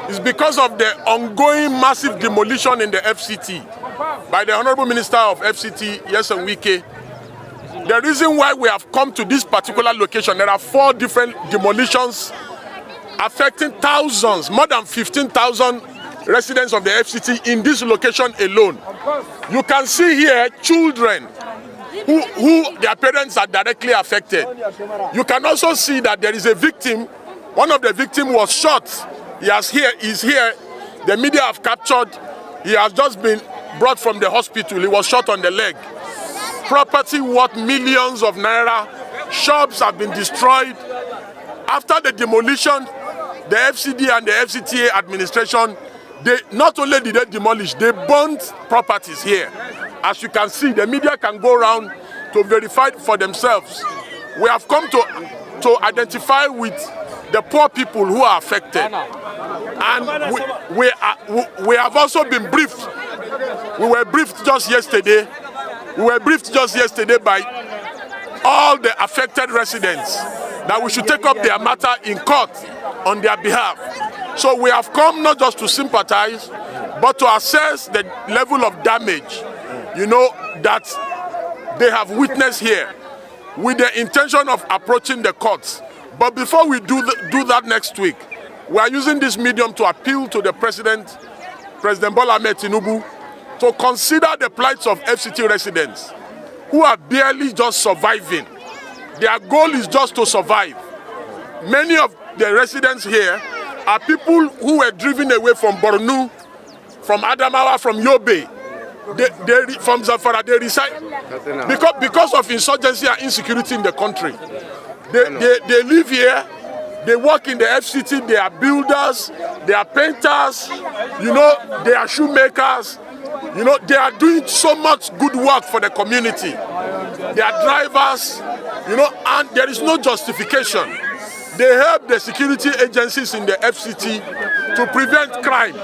It's because of the ongoing massive demolition in the FCT by the Honorable Minister of FCT, Nyesom Wike. The reason why we have come to this particular location, there are 4 different demolitions affecting thousands, more than 15,000 residents of the FCT in this location alone. You can see here children who their parents are directly affected. You can also see that there is a victim. One of the victims was shot. He's here. The media have captured. He has just been brought from the hospital. He was shot on the leg. Property worth millions of naira. Shops have been destroyed. After the demolition, the FCD and the FCTA administration, they not only did they demolish, they burnt properties here. As you can see, the media can go around to verify for themselves. We have come to identify with the poor people who are affected. And we have also been briefed. We were briefed just yesterday. We were briefed just yesterday by all the affected residents that we should take up their matter in court on their behalf. So we have come not just to sympathize, but to assess the level of damage, that they have witnessed here, with the intention of approaching the courts. But before we do that next week, we are using this medium to appeal to the President Bola Tinubu, to consider the plights of FCT residents who are barely just surviving. Their goal is just to survive. Many of the residents here are people who were driven away from Borno, from Adamawa, from Yobe. From Zafara, they reside because of insurgency and insecurity in the country. They live here, they work in the FCT, they are builders, they are painters, they are shoemakers, they are doing so much good work for the community. They are drivers, and there is no justification. They help the security agencies in the FCT to prevent crime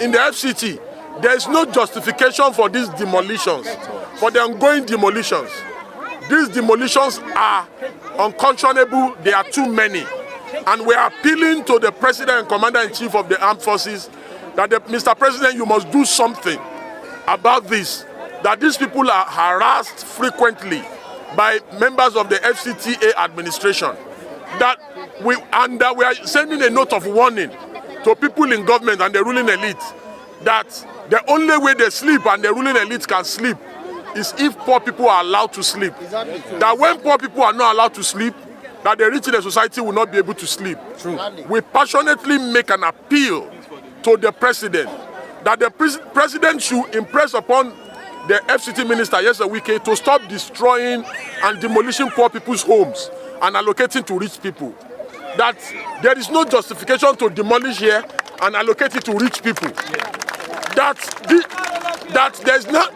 in the FCT. There is no justification for these demolitions, for the ongoing demolitions. These demolitions are unconscionable. They are too many. And we are appealing to the President and Commander-in-Chief of the Armed Forces that, Mr. President, you must do something about this. That these people are harassed frequently by members of the FCTA administration. That we are sending a note of warning to people in government and the ruling elite that the only way they sleep and the ruling elite can sleep is if poor people are allowed to sleep. That when poor people are not allowed to sleep, that the rich in the society will not be able to sleep. True. We passionately make an appeal to the President that the President should impress upon the FCT Minister Nyesom Wike to stop destroying and demolishing poor people's homes and allocating to rich people. That there is no justification to demolish here and allocate it to rich people. That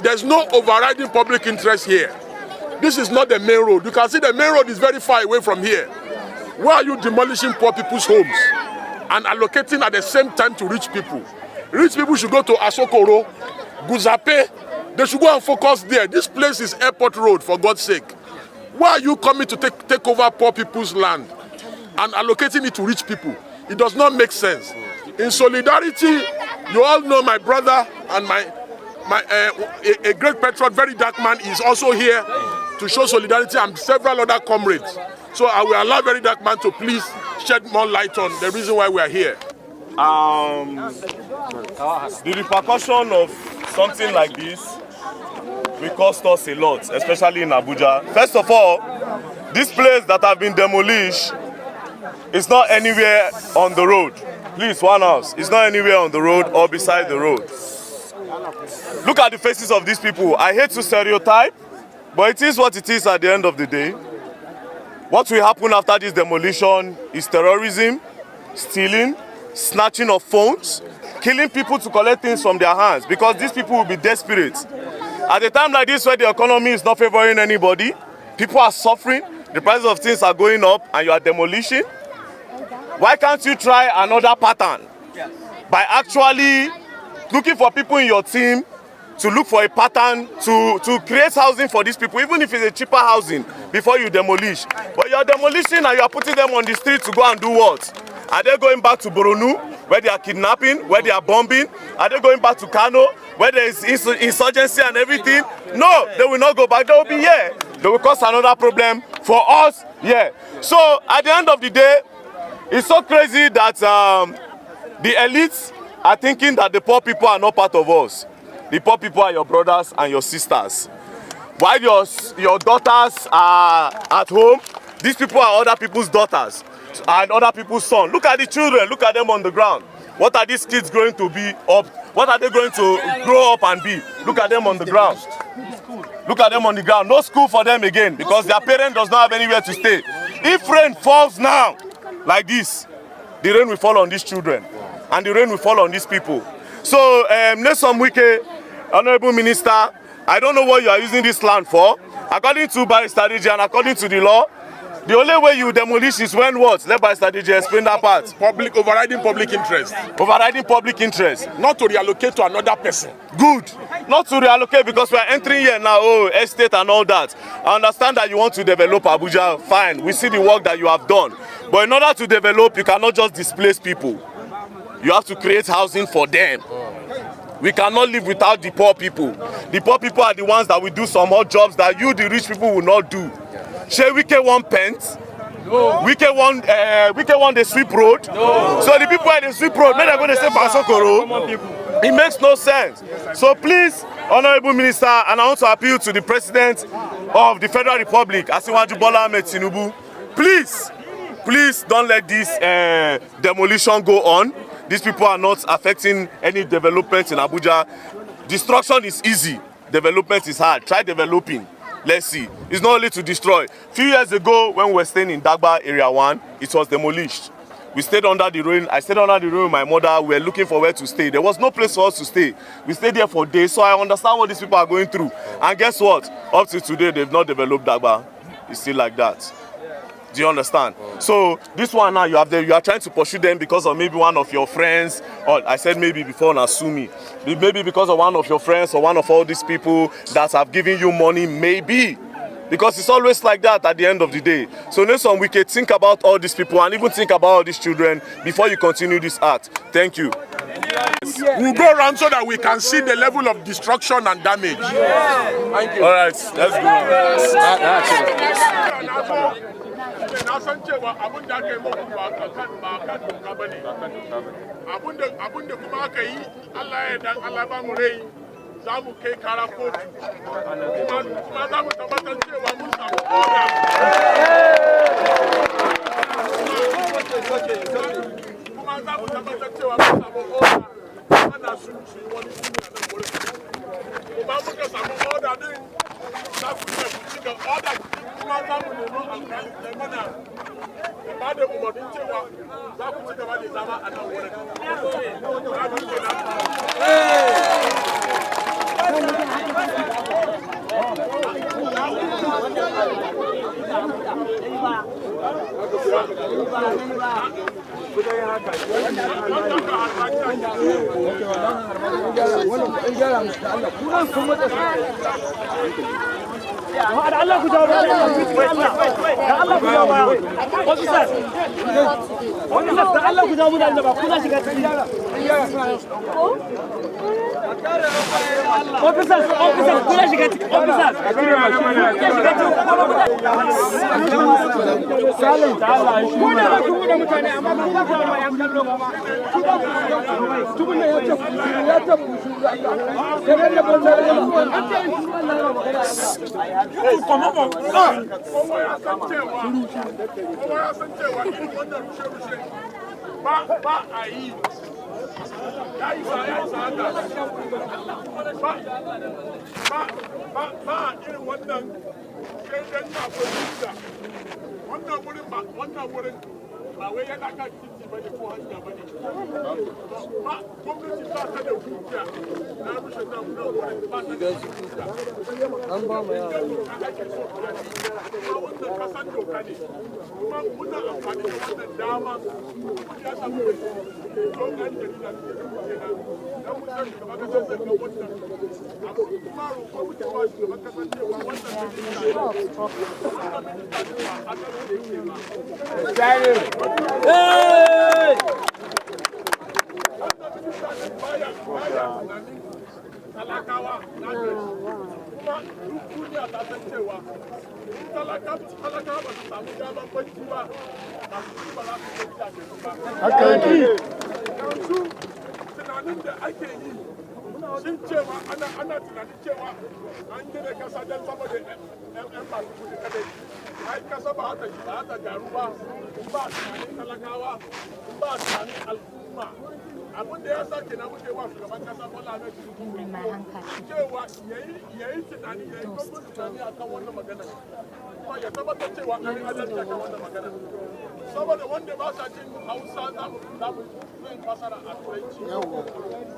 there's no overriding public interest here. This is not the main road. You can see the main road is very far away from here. Why are you demolishing poor people's homes and allocating at the same time to rich people? Rich people should go to Asokoro, Guzape. They should go and focus there. This place is airport road, for God's sake. Why are you coming to take over poor people's land and allocating it to rich people? It does not make sense. In solidarity, you all know my brother and a great patriot, VeryDarkMan, is also here to show solidarity, and several other comrades. So I will allow VeryDarkMan to please shed more light on the reason why we are here. The repercussion of something like this will cost us a lot, especially in Abuja. First of all, this place that have been demolished is not anywhere on the road. Please, one house. It's not anywhere on the road or beside the road. Look at the faces of these people. I hate to stereotype, but it is what it is at the end of the day. What will happen after this demolition is terrorism, stealing, snatching of phones, killing people to collect things from their hands, because these people will be desperate. At a time like this where the economy is not favoring anybody, people are suffering, the prices of things are going up, and you are demolishing. Why can't you try another pattern by actually looking for people in your team to look for a pattern to create housing for these people, even if it's a cheaper housing, before you demolish. But you're demolishing and you're putting them on the street to go and do what? Are they going back to Borno, where they are kidnapping, where they are bombing? Are they going back to Kano, where there is insurgency and everything? No, they will not go back. They will be here. They will cause another problem for us here. So at the end of the day, it's so crazy that the elites are thinking that the poor people are not part of us. The poor people are your brothers and your sisters. While your daughters are at home, these people are other people's daughters and other people's sons. Look at the children, look at them on the ground. What are these kids going to be up? What are they going to grow up and be? Look at them on the ground. Look at them on the ground. No school for them again because their parent does not have anywhere to stay. If rain falls now, like this, the rain will fall on these children and the rain will fall on these people. So, Nyesom Wike, Honorable Minister, I don't know what you are using this land for. According to Barrister Deji and according to the law, the only way you demolish is when what? Let Barrister Deji explain that part. Overriding public interest. Overriding public interest. Not to reallocate to another person. Good. Not to reallocate because we are entering here now, estate and all that. I understand that you want to develop Abuja, fine. We see the work that you have done. But in order to develop, you cannot just displace people. You have to create housing for them. We cannot live without the poor people. The poor people are the ones that will do some odd jobs that you, the rich people, will not do. Shey Wike want paint? No. Wike want the sweep road? No. So the people at the sweep road, when they're going to say Pasokoro, it makes no sense. So please, Honorable Minister, and I want to appeal to the President of the Federal Republic, President Bola Tinubu, please don't let this demolition go on. These people are not affecting any development in Abuja. Destruction is easy, development is hard. Try developing. Let's see. It's not only to destroy. A few years ago, when we were staying in Dagba Area 1, it was demolished. We stayed under the rain. I stayed under the rain with my mother. We were looking for where to stay. There was no place for us to stay. We stayed there for days, so I understand what these people are going through. And guess what? Up to today, they've not developed Dagba. It's still like that. Do you understand? So this one now, you are trying to pursue them because of maybe one of your friends, or I said maybe before, Nasumi. Maybe because of one of your friends or one of all these people that have given you money, maybe. Because it's always like that at the end of the day. So Nyesom Wike, think about all these people and even think about all these children before you continue this act. Thank you. We'll go around so that we can see the level of destruction and damage. Thank you. All right, let's go. Zamu kai kara kotu kuma za mu tabbatar cewa mun samu kuma za mu tabbatar cewa mun samu oda ana su wani suna nan gurin kuma muka samu oda din za ku cika oda kuma za mu nemo alƙali da mana da ba da umarnin cewa za ku ci gaba da zama a nan wurin. Allah ku jawo da Allah ku jawo officer da Allah ku jawo da ba ku za shiga cikin officer ku za shiga cikin officer salin da Allah shi ku da ku da mutane amma ku ba ku da yan kallo tubun ya ce sai da banza Comment on ba a yi ba irin wannan shaidan na wannan wurin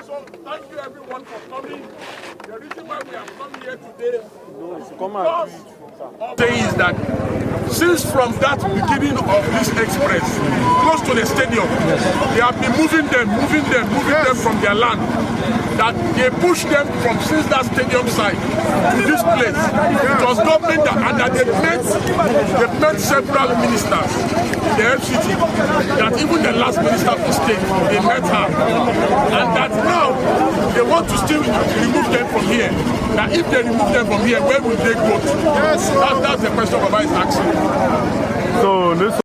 So thank you everyone for coming. The reason why we have come here today is that since from that beginning of this express, close to the stadium, they have been moving them from their land. That they pushed them from since that stadium side to this place. It was government and that they met several ministers in the FCT, that even the last minister of the state, they met her. And that now they want to still remove them from here. That if they remove them from here, where will they go to? That's the question Baba is asking. So